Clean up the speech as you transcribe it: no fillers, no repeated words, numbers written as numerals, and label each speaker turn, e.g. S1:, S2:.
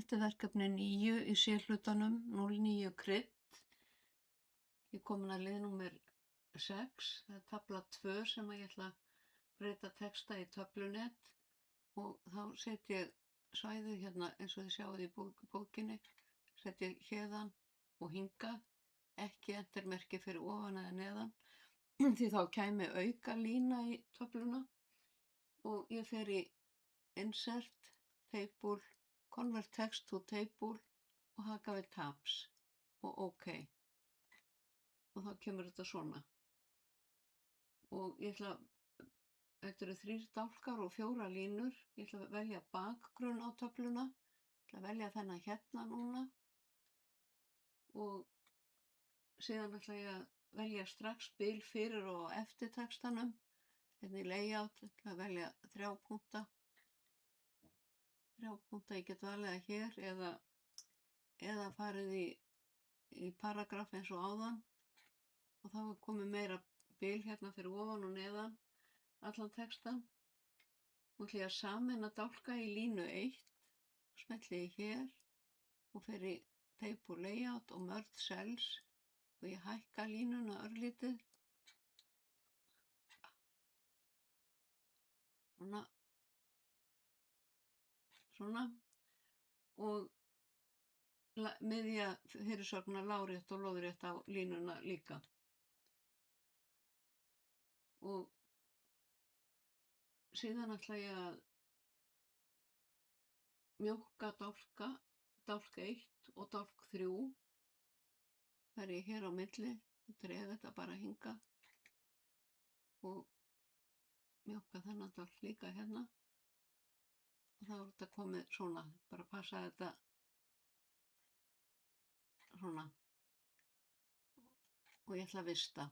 S1: Þetta er verkefni 9 í C-hlutanum, 09 krydd. Ég er komin að lið númer 6, það er tafla 2 sem ég ætla að breyta texta í töflunet og þá set ég svæðið hérna eins og þið sjáið í bókinni, set ég héðan og hingað, ekki entermerki fyrir ofan eða neðan, því þá kæmi auka lína í töfluna og ég fer í Insert, Table, Convert Text to Table og haka við Tabs og OK. Og þá kemur þetta svona. Og ég ætla, þetta eru 3 dálkar og 4 línur. Ég ætla að velja bakgrunn á töfluna. Ég ætla að velja þennan hérna núna. Og síðan ætla ég að velja strax bil fyrir og eftir textanum. Hérna í layout ætla að velja 3 punkta. 3 punkta, ég get valið það hér eða farið í paragraf eins og áðan. Og þá er komið meira bil hérna fyrir ofan og neðan allan textan. Og ætla ég að sameina dálka í línu 1, smelli ég hér og fer í Table Layout og Merge Cells og ég hækka línuna örlítið. Svona. Og miðja fyrirsögna lárétt og lóðrétt á línuna líka. Og síðan ætla ég að mjólka dálk 1 og dálk 3. Fer ég hér á milli og dreg þetta bara hingað og mjólka þennan dálk líka hérna. Og þá er þetta komið svona, bara passa þetta svona. Og ég ætla að vista.